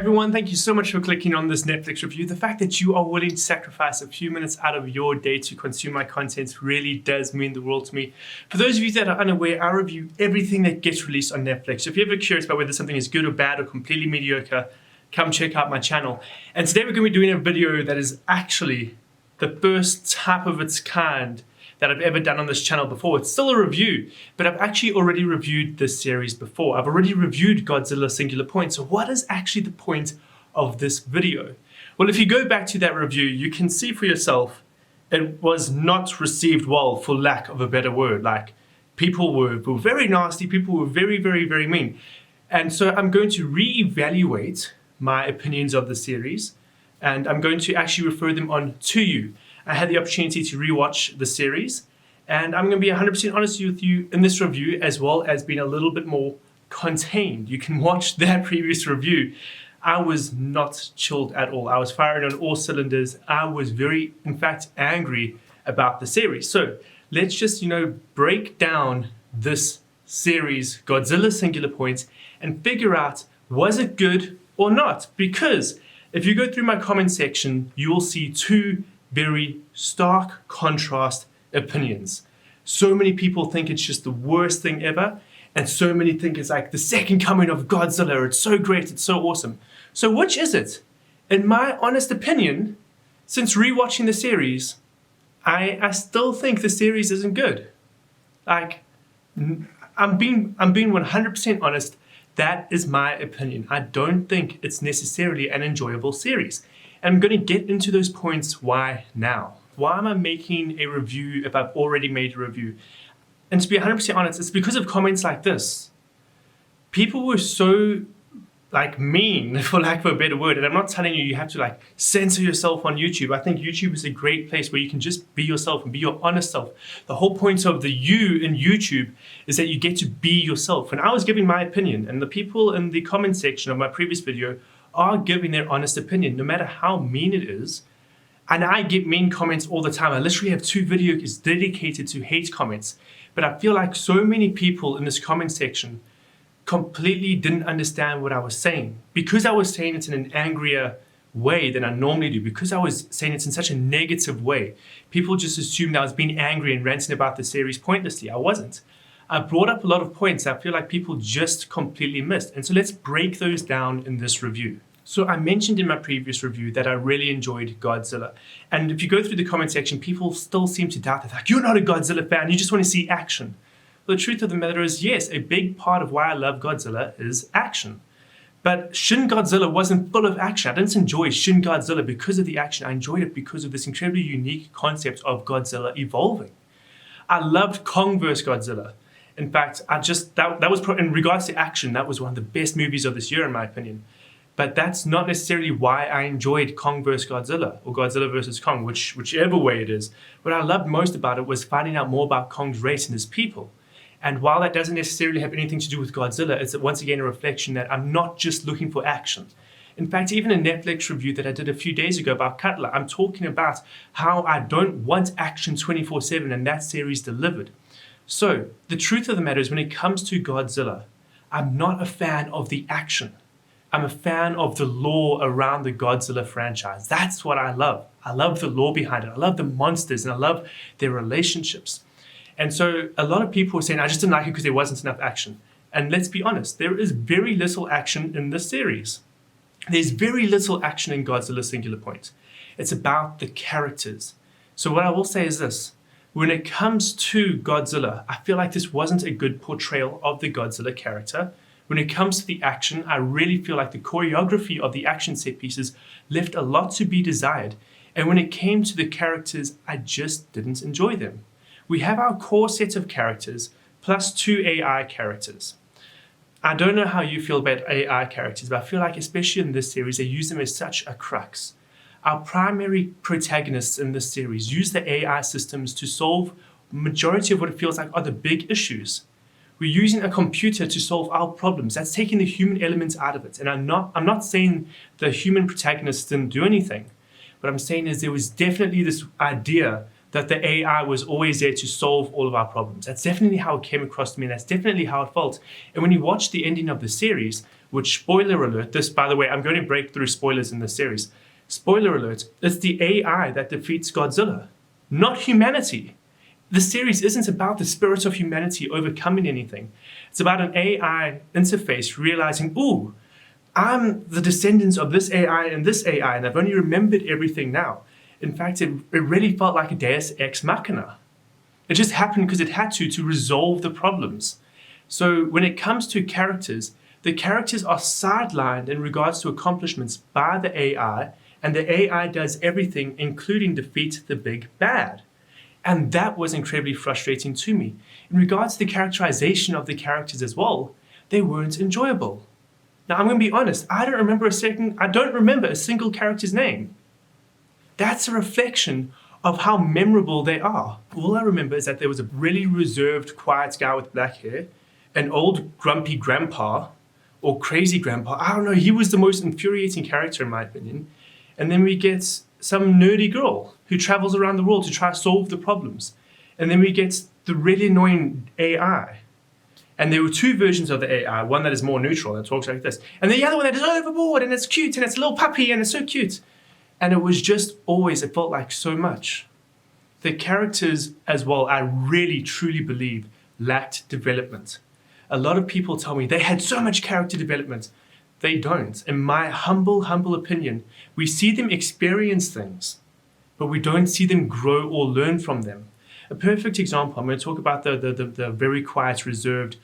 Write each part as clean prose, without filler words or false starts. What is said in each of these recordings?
everyone, thank you so much for clicking on this Netflix review. The fact that you are willing to sacrifice a few minutes out of your day to consume my content really does mean the world to me. For those of you that are unaware, I review everything that gets released on Netflix. So if you're ever curious about whether something is good or bad or completely mediocre, come check out my channel. And today we're going to be doing a video that is actually the first type of its kind that I've ever done on this channel before. It's still a review, but I've actually already reviewed this series before. I've already reviewed Godzilla Singular Point. So what is actually the point of this video? Well, if you go back to that review, you can see for yourself, it was not received well, for lack of a better word. Like, people were very nasty, people were very, very, very mean. And so I'm going to reevaluate my opinions of the series, and I'm going to actually refer them on to you. I had the opportunity to rewatch the series, and I'm going to be 100% honest with you in this review, as well as being a little bit more contained. You can watch that previous review. I was not chilled at all. I was firing on all cylinders. I was very, in fact, angry about the series. So let's just, break down this series, Godzilla Singular Point, and figure out, was it good or not? Because if you go through my comment section, you will see two very stark contrast opinions. So many people think it's just the worst thing ever, and so many think it's like the second coming of Godzilla. It's so great, it's so awesome. So which is it? In my honest opinion, since rewatching the series, I still think the series isn't good. Like, I'm being 100% honest. That is my opinion. I don't think it's necessarily an enjoyable series. And I'm going to get into those points why now. Why am I making a review if I've already made a review? And to be 100% honest, it's because of comments like this. People were so mean, for lack of a better word. And I'm not telling you have to censor yourself on YouTube. I think YouTube is a great place where you can just be yourself and be your honest self. The whole point of the you in YouTube is that you get to be yourself. And I was giving my opinion, and the people in the comment section of my previous video are giving their honest opinion, no matter how mean it is. And I get mean comments all the time. I literally have 2 videos dedicated to hate comments. But I feel like so many people in this comment section completely didn't understand what I was saying. Because I was saying it in an angrier way than I normally do, because I was saying it in such a negative way, people just assumed I was being angry and ranting about the series pointlessly. I wasn't. I brought up a lot of points I feel like people just completely missed. And so let's break those down in this review. So I mentioned in my previous review that I really enjoyed Godzilla. And if you go through the comment section, people still seem to doubt that. Like, you're not a Godzilla fan, you just want to see action. Well, the truth of the matter is, yes, a big part of why I love Godzilla is action. But Shin Godzilla wasn't full of action. I didn't enjoy Shin Godzilla because of the action. I enjoyed it because of this incredibly unique concept of Godzilla evolving. I loved Kong vs. Godzilla. In fact, that was, in regards to action, that was one of the best movies of this year, in my opinion. But that's not necessarily why I enjoyed Kong vs. Godzilla, or Godzilla vs. Kong, whichever way it is. What I loved most about it was finding out more about Kong's race and his people. And while that doesn't necessarily have anything to do with Godzilla, it's once again a reflection that I'm not just looking for action. In fact, even a Netflix review that I did a few days ago about Cutler, I'm talking about how I don't want action 24/7, and that series delivered. So the truth of the matter is, when it comes to Godzilla, I'm not a fan of the action. I'm a fan of the lore around the Godzilla franchise. That's what I love. I love the lore behind it. I love the monsters, and I love their relationships. And so a lot of people were saying, I just didn't like it because there wasn't enough action. And let's be honest, there is very little action in this series. There's very little action in Godzilla Singular Point. It's about the characters. So what I will say is this. When it comes to Godzilla, I feel like this wasn't a good portrayal of the Godzilla character. When it comes to the action, I really feel like the choreography of the action set pieces left a lot to be desired. And when it came to the characters, I just didn't enjoy them. We have our core set of characters, plus 2 AI characters. I don't know how you feel about AI characters, but I feel like, especially in this series, they use them as such a crux. Our primary protagonists in this series use the AI systems to solve the majority of what it feels like are the big issues. We're using a computer to solve our problems. That's taking the human elements out of it. And I'm not saying the human protagonists didn't do anything. What I'm saying is there was definitely this idea that the AI was always there to solve all of our problems. That's definitely how it came across to me, and that's definitely how it felt. And when you watch the ending of the series, which, spoiler alert, this, by the way, I'm going to break through spoilers in this series. Spoiler alert, it's the AI that defeats Godzilla, not humanity. The series isn't about the spirit of humanity overcoming anything. It's about an AI interface realizing, ooh, I'm the descendants of this AI and this AI, and I've only remembered everything now. In fact, it really felt like a Deus Ex Machina. It just happened because it had to resolve the problems. So when it comes to characters, the characters are sidelined in regards to accomplishments by the AI, and the AI does everything, including defeat the big bad. And that was incredibly frustrating to me. In regards to the characterization of the characters as well, they weren't enjoyable. Now, I'm going to be honest, I don't remember a single character's name. That's a reflection of how memorable they are. All I remember is that there was a really reserved, quiet guy with black hair, an old grumpy grandpa, or crazy grandpa. I don't know, he was the most infuriating character in my opinion. And then we get some nerdy girl who travels around the world to try to solve the problems. And then we get the really annoying AI. And there were two versions of the AI, one that is more neutral and talks like this, and the other one that is overboard and it's cute and it's a little puppy and it's so cute. And it was just always, it felt like so much. The characters as well, I really truly believe, lacked development. A lot of people tell me they had so much character development. They don't. In my humble opinion, we see them experience things, but we don't see them grow or learn from them. A perfect example, I'm going to talk about the very quiet, reserved,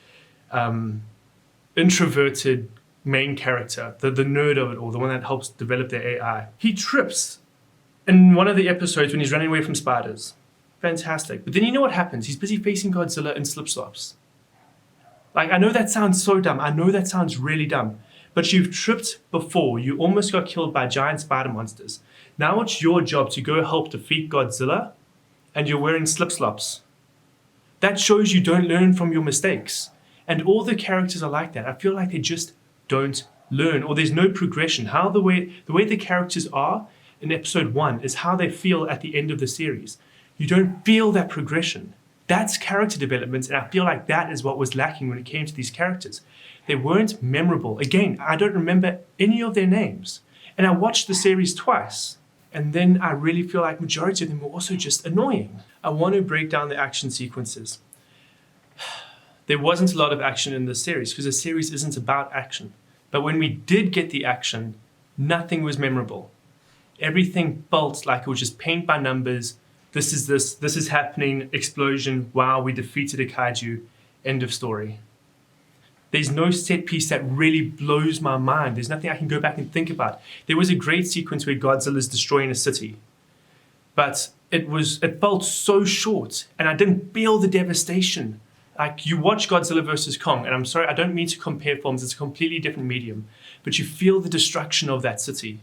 introverted main character, the nerd of it all, the one that helps develop their AI. He trips in one of the episodes when he's running away from spiders. Fantastic. But then you know what happens? He's busy facing Godzilla and slip-slops. Like, I know that sounds so dumb. I know that sounds really dumb. But you've tripped before. You almost got killed by giant spider monsters. Now it's your job to go help defeat Godzilla, and you're wearing slip-slops. That shows you don't learn from your mistakes. And all the characters are like that. I feel like they just don't learn, or there's no progression. The way the characters are in episode 1 is how they feel at the end of the series. You don't feel that progression. That's character development, and I feel like that is what was lacking when it came to these characters. They weren't memorable. Again, I don't remember any of their names. And I watched the series twice. And then I really feel like majority of them were also just annoying. I want to break down the action sequences. There wasn't a lot of action in this series because the series isn't about action. But when we did get the action, nothing was memorable. Everything felt like it was just paint by numbers. This is happening, explosion, wow, we defeated a kaiju, end of story. There's no set piece that really blows my mind. There's nothing I can go back and think about. There was a great sequence where Godzilla's destroying a city, but it felt so short, and I didn't feel the devastation. Like, you watch Godzilla vs. Kong, and I'm sorry, I don't mean to compare films, it's a completely different medium, but you feel the destruction of that city.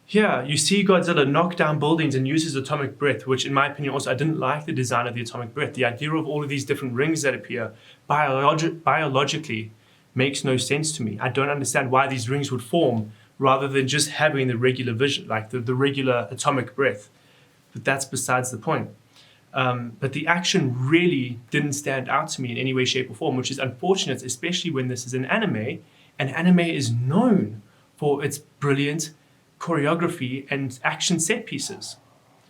Here, you see Godzilla knock down buildings and use his atomic breath, which in my opinion also, I didn't like the design of the atomic breath. The idea of all of these different rings that appear biologically makes no sense to me. I don't understand why these rings would form rather than just having the regular vision, like the regular atomic breath. But that's besides the point. But the action really didn't stand out to me in any way, shape, or form, which is unfortunate, especially when this is an anime, and anime is known for its brilliant choreography and action set pieces.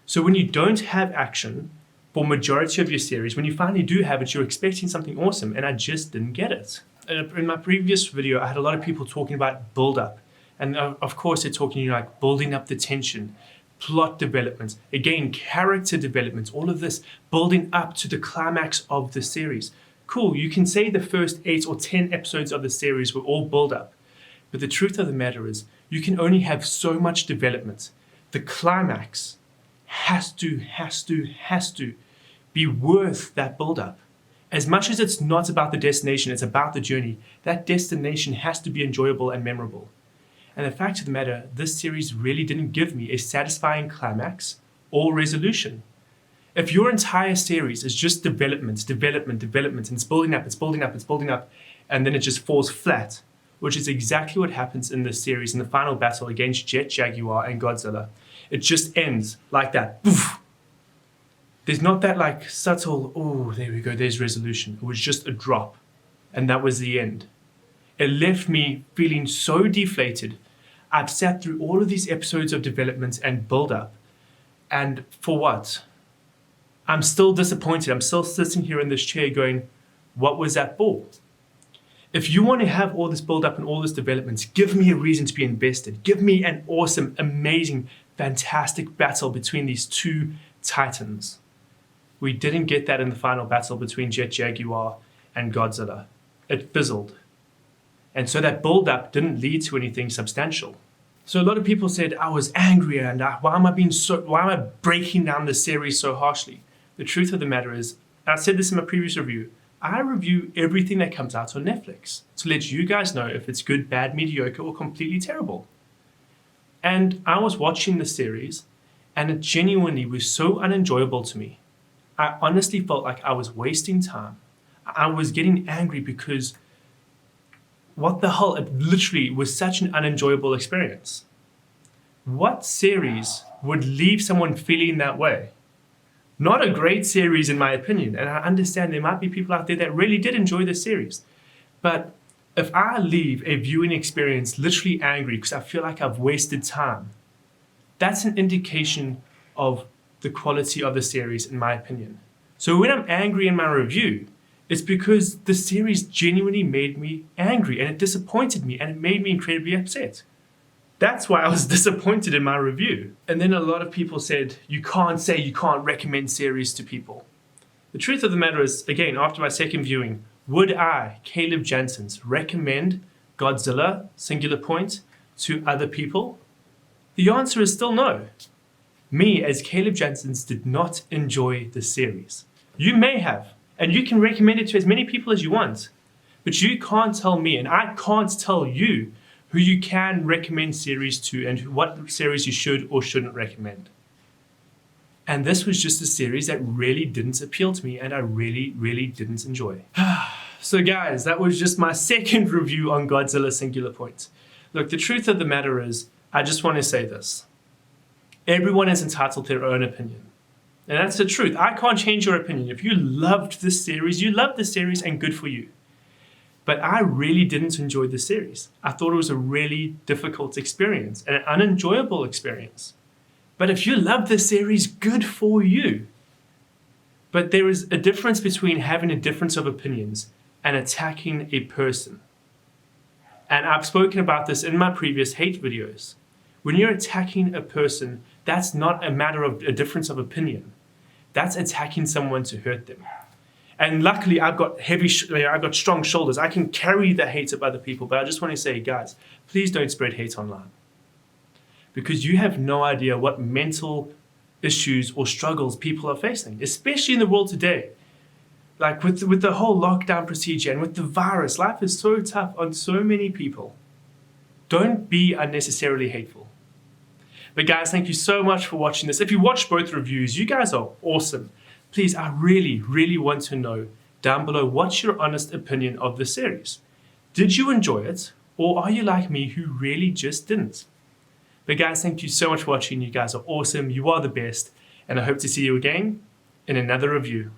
So when you don't have action for majority of your series, when you finally do have it, you're expecting something awesome, and I just didn't get it. In my previous video, I had a lot of people talking about build-up, and of course they're talking like building up the tension, plot development, again, character development, all of this building up to the climax of the series. Cool, you can say the first 8 or 10 episodes of the series were all build-up, but the truth of the matter is, you can only have so much development. The climax has to be worth that build-up. As much as it's not about the destination, it's about the journey. That destination has to be enjoyable and memorable. And the fact of the matter, this series really didn't give me a satisfying climax or resolution. If your entire series is just development, and it's building up, and then it just falls flat, which is exactly what happens in this series in the final battle against Jet Jaguar and Godzilla. It just ends like that. Poof. There's not that like subtle, oh, there we go, there's resolution. It was just a drop, and that was the end. It left me feeling so deflated. I'd sat through all of these episodes of development and build up. And for what? I'm still disappointed. I'm still sitting here in this chair going, what was that for? If you want to have all this build up and all this development, give me a reason to be invested. Give me an awesome, amazing, fantastic battle between these two titans. We didn't get that in the final battle between Jet Jaguar and Godzilla. It fizzled. And so that build up didn't lead to anything substantial. So a lot of people said I was angry and why am I breaking down the series so harshly? The truth of the matter is, I said this in my previous review, I review everything that comes out on Netflix to let you guys know if it's good, bad, mediocre, or completely terrible. And I was watching the series and it genuinely was so unenjoyable to me. I honestly felt like I was wasting time. I was getting angry because what the hell, it literally was such an unenjoyable experience. What series would leave someone feeling that way? Not a great series in my opinion, and I understand there might be people out there that really did enjoy the series. But if I leave a viewing experience literally angry because I feel like I've wasted time, that's an indication of the quality of the series in my opinion. So when I'm angry in my review, it's because the series genuinely made me angry and it disappointed me and it made me incredibly upset. That's why I was disappointed in my review. And then a lot of people said, you can't recommend series to people. The truth of the matter is, again, after my second viewing, would I, Caleb Janssens, recommend Godzilla Singular Point to other people? The answer is still no. Me, as Caleb Janssens, did not enjoy the series. You may have, and you can recommend it to as many people as you want, but you can't tell me, and I can't tell you, who you can recommend series to and what series you should or shouldn't recommend. And this was just a series that really didn't appeal to me and I really, really didn't enjoy. So guys, that was just my second review on Godzilla Singular Point. Look, the truth of the matter is, I just want to say this. Everyone is entitled to their own opinion. And that's the truth. I can't change your opinion. If you loved this series, you loved the series and good for you. But I really didn't enjoy the series. I thought it was a really difficult experience and an unenjoyable experience. But if you love the series, good for you. But there is a difference between having a difference of opinions and attacking a person. And I've spoken about this in my previous hate videos. When you're attacking a person, that's not a matter of a difference of opinion. That's attacking someone to hurt them. And luckily, I've got strong shoulders. I can carry the hate of other people. But I just want to say, guys, please don't spread hate online. Because you have no idea what mental issues or struggles people are facing, especially in the world today. Like with the whole lockdown procedure and with the virus, life is so tough on so many people. Don't be unnecessarily hateful. But guys, thank you so much for watching this. If you watched both reviews, you guys are awesome. Please, I really, really want to know down below what's your honest opinion of the series. Did you enjoy it? Or are you like me who really just didn't? But guys, thank you so much for watching. You guys are awesome. You are the best. And I hope to see you again in another review.